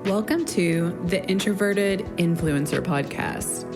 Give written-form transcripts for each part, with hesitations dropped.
Welcome to the Introverted Influencer Podcast.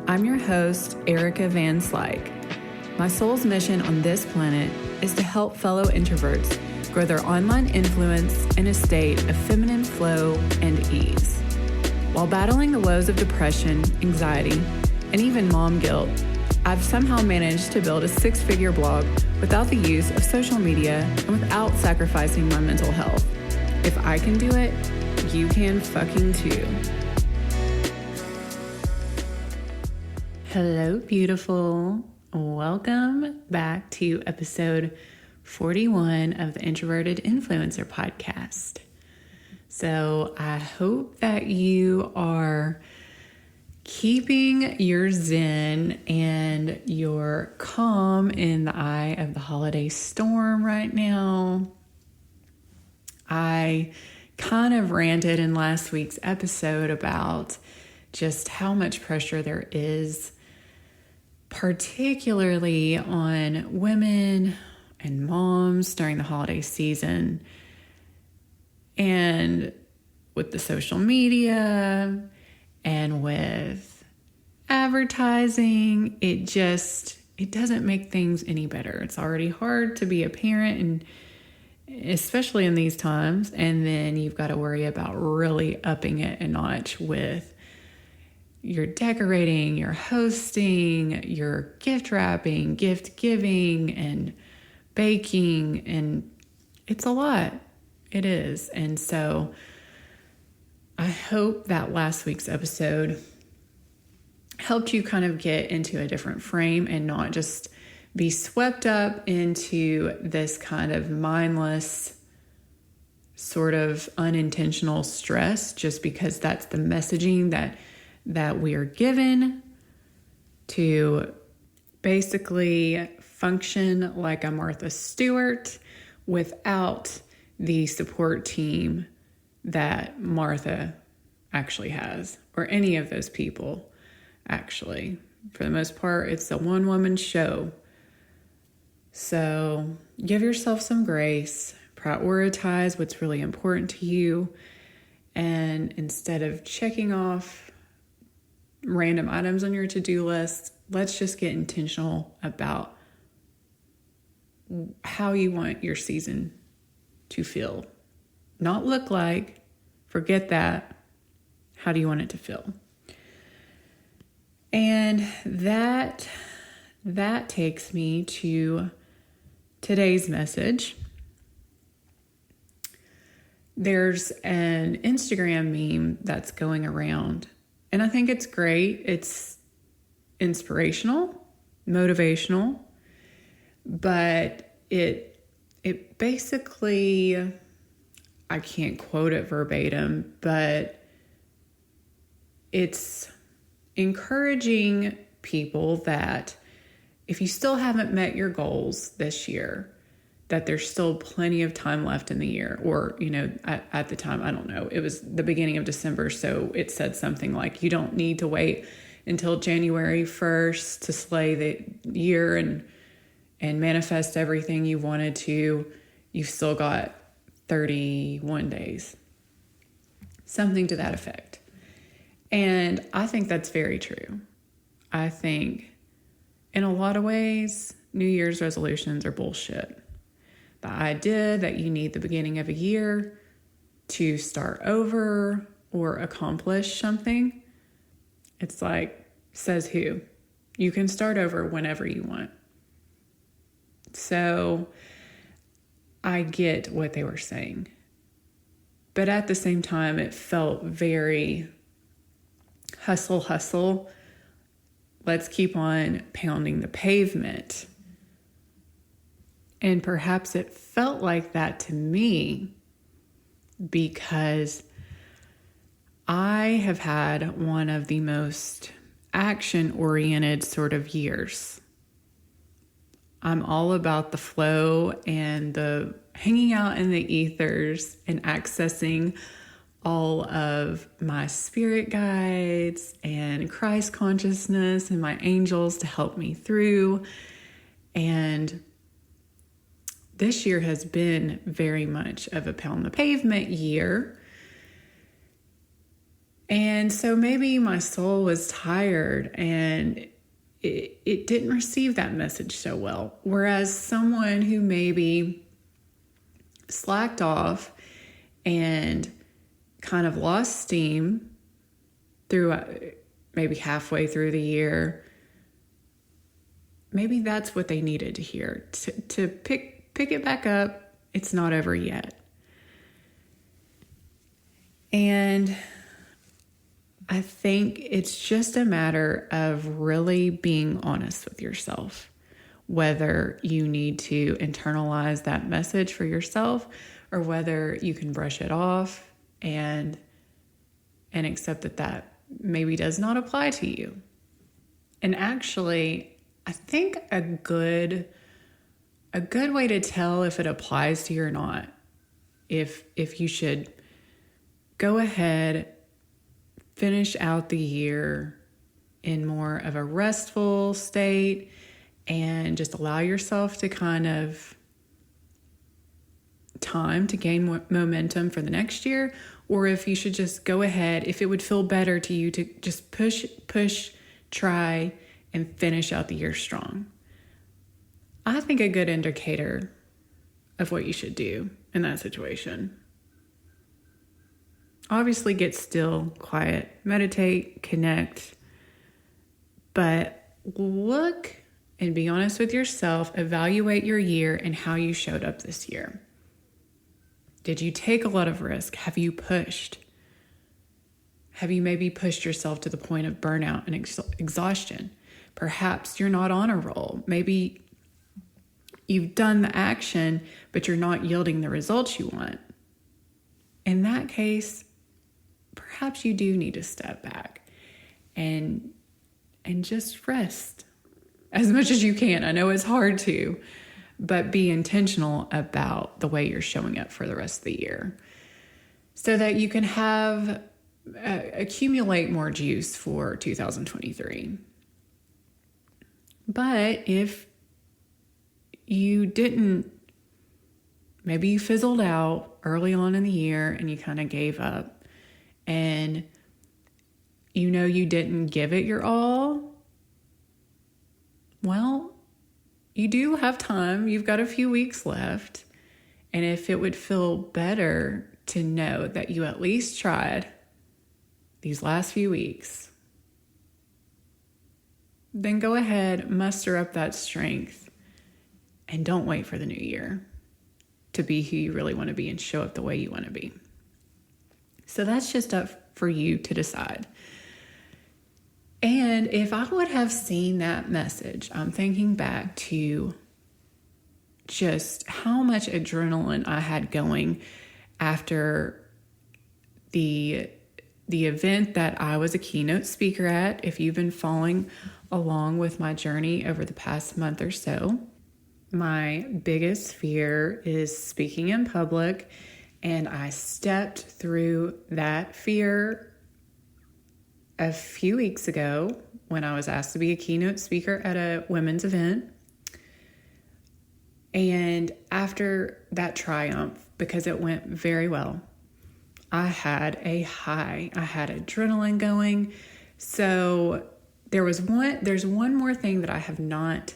I'm your host, Erica Van Slyke. My soul's mission on this planet is to help fellow introverts grow their online influence in a state of feminine flow and ease. While battling the woes of depression, anxiety, and even mom guilt, I've somehow managed to build a six-figure blog without the use of social media and without sacrificing my mental health. If I can do it, you can fucking too. Hello, beautiful. Welcome back to episode 41 of the Introverted Influencer Podcast. So I hope that you are keeping your zen and your calm in the eye of the holiday storm right now. I kind of ranted in last week's episode about just how much pressure there is, particularly on women and moms during the holiday season. And with the social media and with advertising, it doesn't make things any better. It's already hard to be a parent, and especially in these times, and then you've got to worry about really upping it a notch with your decorating, your hosting, your gift wrapping, gift giving, and baking, and it's a lot. It is. And so I hope that last week's episode helped you kind of get into a different frame and not just be swept up into this kind of mindless, sort of unintentional stress just because that's the messaging that we are given to basically function like a Martha Stewart without the support team that Martha actually has, or any of those people actually. For the most part, it's a one-woman show. So give yourself some grace, prioritize what's really important to you, and instead of checking off random items on your to-do list, let's just get intentional about how you want your season to feel. Not look like, forget that. How do you want it to feel? And that takes me to today's message. There's an Instagram meme that's going around, and I think it's great. It's inspirational, motivational, but it basically, I can't quote it verbatim, but it's encouraging people that if you still haven't met your goals this year, that there's still plenty of time left in the year. Or, at the time, I don't know, it was the beginning of December, so it said something like, you don't need to wait until January 1st to slay the year and manifest everything you wanted to. You've still got 31 days. Something to that effect. And I think that's very true. I think in a lot of ways, New Year's resolutions are bullshit. The idea that you need the beginning of a year to start over or accomplish something, it's like, says who? You can start over whenever you want. So I get what they were saying. But at the same time, it felt very hustle. Let's keep on pounding the pavement. And perhaps it felt like that to me because I have had one of the most action-oriented sort of years. I'm all about the flow and the hanging out in the ethers and accessing all of my spirit guides and Christ consciousness and my angels to help me through. And this year has been very much of a pound the pavement year. And so maybe my soul was tired and it didn't receive that message so well. Whereas someone who maybe slacked off and kind of lost steam through maybe halfway through the year, maybe that's what they needed to hear, to pick it back up. It's not over yet. And I think it's just a matter of really being honest with yourself, whether you need to internalize that message for yourself or whether you can brush it off and accept that maybe does not apply to you. And actually, I think a good way to tell if it applies to you or not, if you should go ahead, finish out the year in more of a restful state and just allow yourself to kind of time to gain momentum for the next year, or if you should just go ahead, if it would feel better to you to just push, try, and finish out the year strong. I think a good indicator of what you should do in that situation. Obviously, get still, quiet, meditate, connect, but look and be honest with yourself. Evaluate your year and how you showed up this year. Did you take a lot of risk? Have you pushed? Have you maybe pushed yourself to the point of burnout and exhaustion? Perhaps you're not on a roll. Maybe you've done the action, but you're not yielding the results you want. In that case, perhaps you do need to step back and just rest as much as you can. I know it's hard to, but be intentional about the way you're showing up for the rest of the year so that you can have accumulate more juice for 2023. But if you didn't, maybe you fizzled out early on in the year and you kind of gave up, and you didn't give it your all, well, you do have time. You've got a few weeks left. And if it would feel better to know that you at least tried these last few weeks, then go ahead, muster up that strength, and don't wait for the new year to be who you really want to be and show up the way you want to be. So that's just up for you to decide. And if I would have seen that message, I'm thinking back to just how much adrenaline I had going after the event that I was a keynote speaker at. If you've been following along with my journey over the past month or so, my biggest fear is speaking in public, and I stepped through that fear a few weeks ago when I was asked to be a keynote speaker at a women's event. And after that triumph, because it went very well, I had a high. I had adrenaline going. So there's one more thing that I have not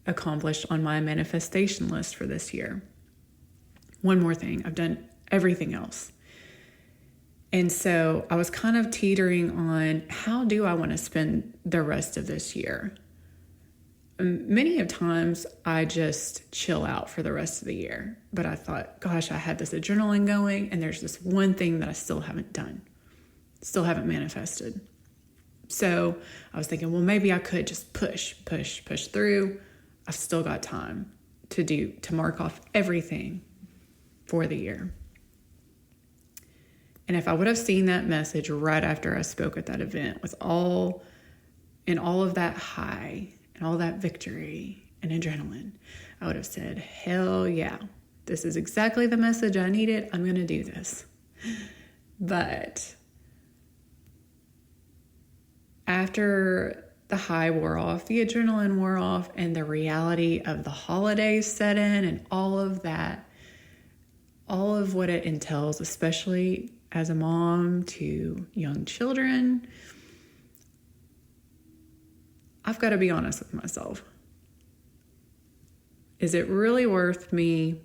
accomplished on my manifestation list for this year. One more thing. I've done everything else. And so I was kind of teetering on, how do I want to spend the rest of this year? Many of times I just chill out for the rest of the year. But I thought, gosh, I had this adrenaline going, and there's this one thing that I still haven't done, still haven't manifested. So I was thinking, well, maybe I could just push through. I've still got time to mark off everything for the year. And if I would have seen that message right after I spoke at that event with all of that high and all that victory and adrenaline, I would have said, hell yeah, this is exactly the message I needed. I'm going to do this. But after the high wore off, the adrenaline wore off, and the reality of the holidays set in, and all of that, all of what it entails, especially as a mom to young children, I've got to be honest with myself. Is it really worth me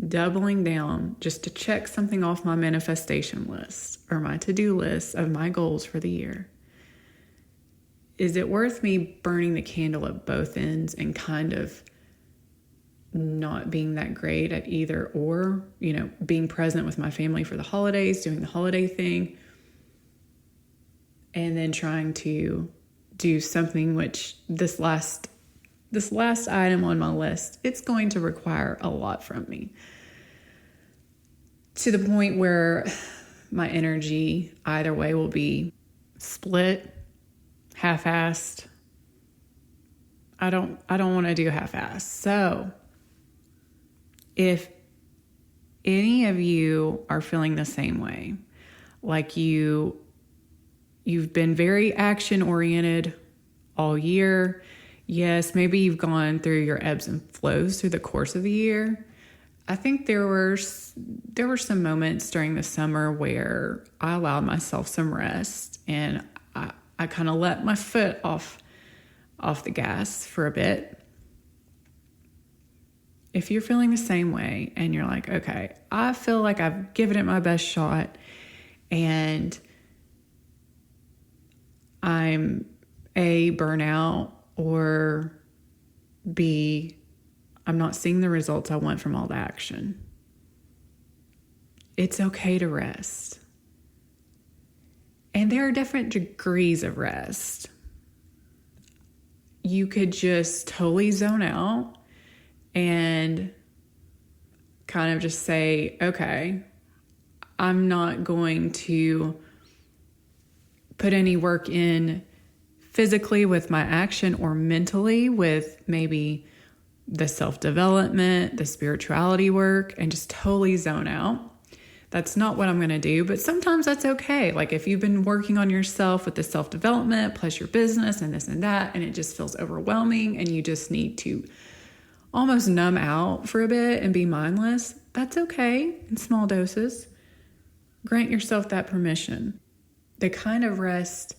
doubling down just to check something off my manifestation list or my to-do list of my goals for the year? Is it worth me burning the candle at both ends and kind of not being that great at either or, being present with my family for the holidays, doing the holiday thing, and then trying to do something which this last item on my list, it's going to require a lot from me, to the point where my energy either way will be split, half-assed. I don't want to do half-assed. So if any of you are feeling the same way, like you've been very action-oriented all year. Yes, maybe you've gone through your ebbs and flows through the course of the year. I think there were some moments during the summer where I allowed myself some rest, and I kind of let my foot off the gas for a bit. If you're feeling the same way and you're like, okay, I feel like I've given it my best shot and I'm A, burnout, or B, I'm not seeing the results I want from all the action. It's okay to rest. And there are different degrees of rest. You could just totally zone out and kind of just say, okay, I'm not going to put any work in physically with my action or mentally with maybe the self-development, the spirituality work, and just totally zone out. That's not what I'm going to do, but sometimes that's okay. Like if you've been working on yourself with the self-development plus your business and this and that, and it just feels overwhelming and you just need to almost numb out for a bit and be mindless, that's okay in small doses. Grant yourself that permission. The kind of rest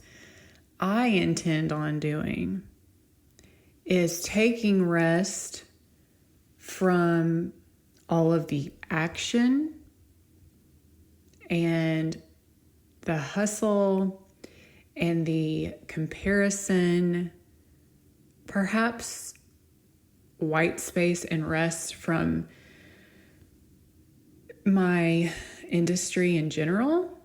I intend on doing is taking rest from all of the action and the hustle and the comparison, perhaps white space and rest from my industry in general,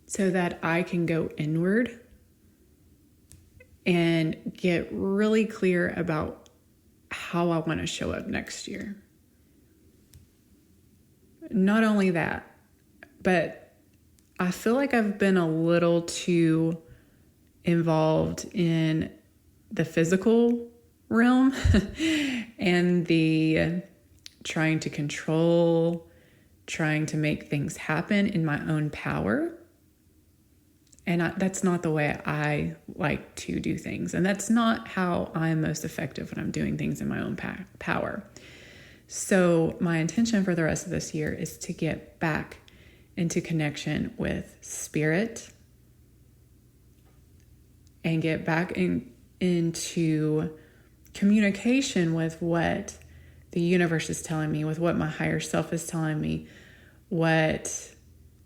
so that I can go inward and get really clear about how I want to show up next year. Not only that, but I feel like I've been a little too involved in the physical realm and the trying to control, trying to make things happen in my own power. And that's not the way I like to do things. And that's not how I'm most effective when I'm doing things in my own power. So my intention for the rest of this year is to get back into connection with spirit and get back into communication with what the universe is telling me, with what my higher self is telling me, what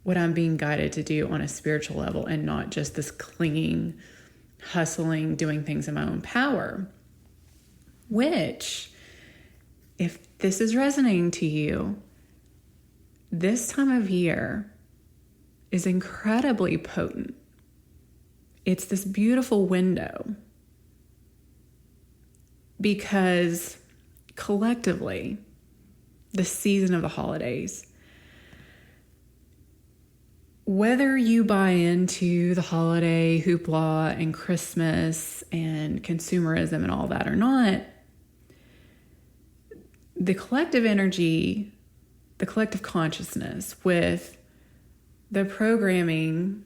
I'm being guided to do on a spiritual level, and not just this clinging, hustling, doing things in my own power. Which, if this is resonating to you, this time of year is incredibly potent. It's this beautiful window because collectively, the season of the holidays, whether you buy into the holiday hoopla and Christmas and consumerism and all that or not, the collective energy, the collective consciousness with the programming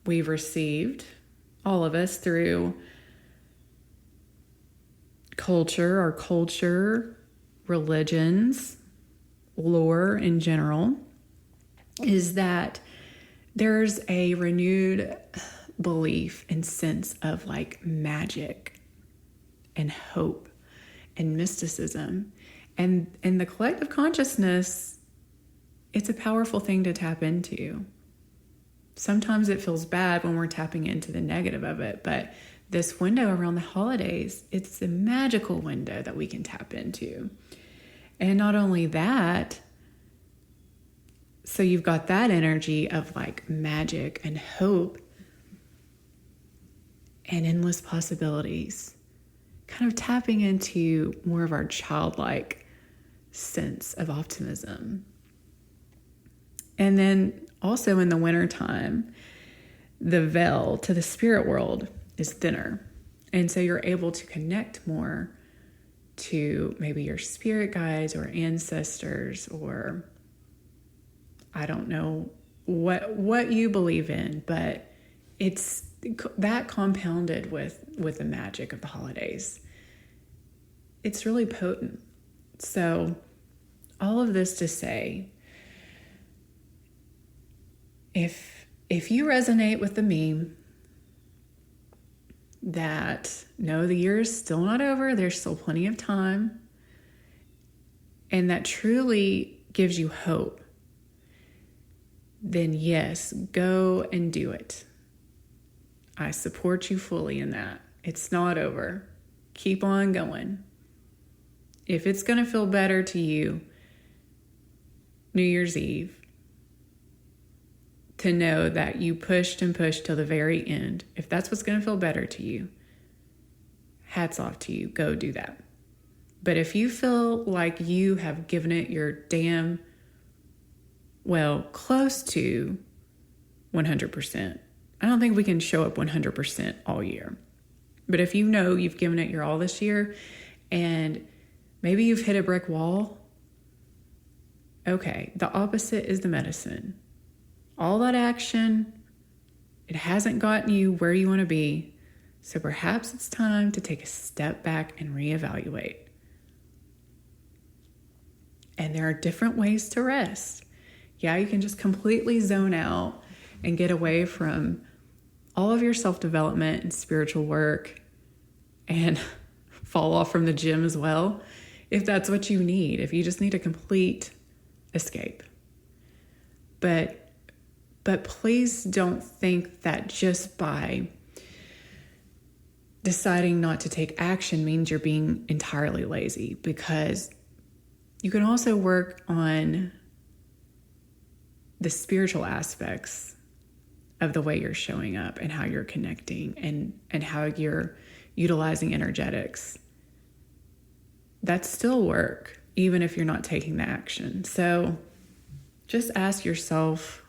we've received, all of us, through our culture, religions, lore in general, is that there's a renewed belief and sense of like magic and hope and mysticism. And in the collective consciousness, it's a powerful thing to tap into. Sometimes it feels bad when we're tapping into the negative of it, but this window around the holidays, it's a magical window that we can tap into. And not only that, so you've got that energy of like magic and hope and endless possibilities, kind of tapping into more of our childlike sense of optimism. And then also in the wintertime, the veil to the spirit world is thinner. And so you're able to connect more to maybe your spirit guides or ancestors, or I don't know what you believe in, but it's that compounded with the magic of the holidays. It's really potent. So all of this to say, if you resonate with the meme that no, the year is still not over, there's still plenty of time, and that truly gives you hope, then yes, go and do it. I support you fully in that. It's not over. Keep on going. If it's going to feel better to you New Year's Eve, to know that you pushed and pushed till the very end, if that's what's going to feel better to you, hats off to you. Go do that. But if you feel like you have given it your close to 100%, I don't think we can show up 100% all year. But if you know you've given it your all this year and maybe you've hit a brick wall, okay, the opposite is the medicine. All that action, it hasn't gotten you where you want to be. So perhaps it's time to take a step back and reevaluate. And there are different ways to rest. Yeah, you can just completely zone out and get away from all of your self-development and spiritual work and fall off from the gym as well, if that's what you need, if you just need a complete escape. But please don't think that just by deciding not to take action means you're being entirely lazy, because you can also work on the spiritual aspects of the way you're showing up and how you're connecting and how you're utilizing energetics. That's still work, even if you're not taking the action. So just ask yourself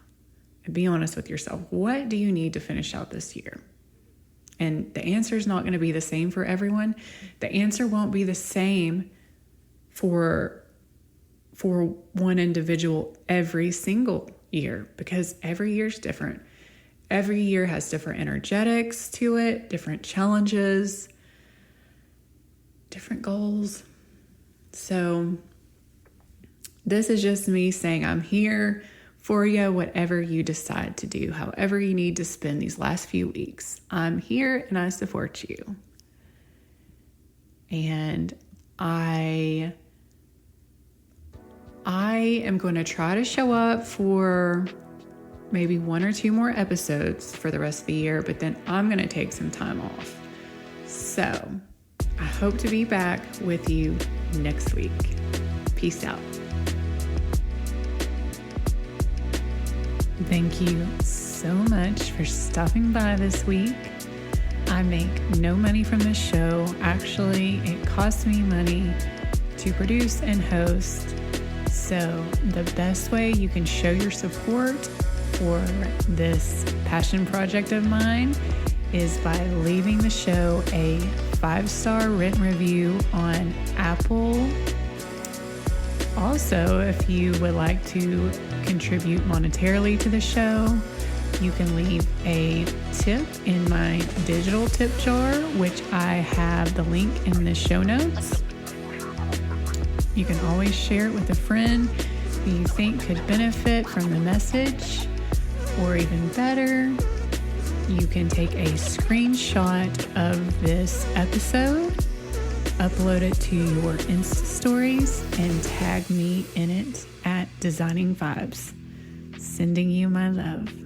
and be honest with yourself. What do you need to finish out this year? And the answer is not going to be the same for everyone. The answer won't be the same for one individual every single year, because every year is different. Every year has different energetics to it, different challenges, different goals. So this is just me saying I'm here for you, whatever you decide to do, however you need to spend these last few weeks. I'm here and I support you. And I am going to try to show up for maybe 1 or 2 more episodes for the rest of the year, but then I'm going to take some time off. So I hope to be back with you next week. Peace out. Thank you so much for stopping by this week. I make no money from this show. Actually, it costs me money to produce and host. So the best way you can show your support for this passion project of mine is by leaving the show a 5-star written review on Apple. Also, if you would like to contribute monetarily to the show, you can leave a tip in my digital tip jar, which I have the link in the show notes. You can always share it with a friend who you think could benefit from the message, or even better, you can take a screenshot of this episode, upload it to your Insta stories, and tag me in it at Designing Vibes. Sending you my love.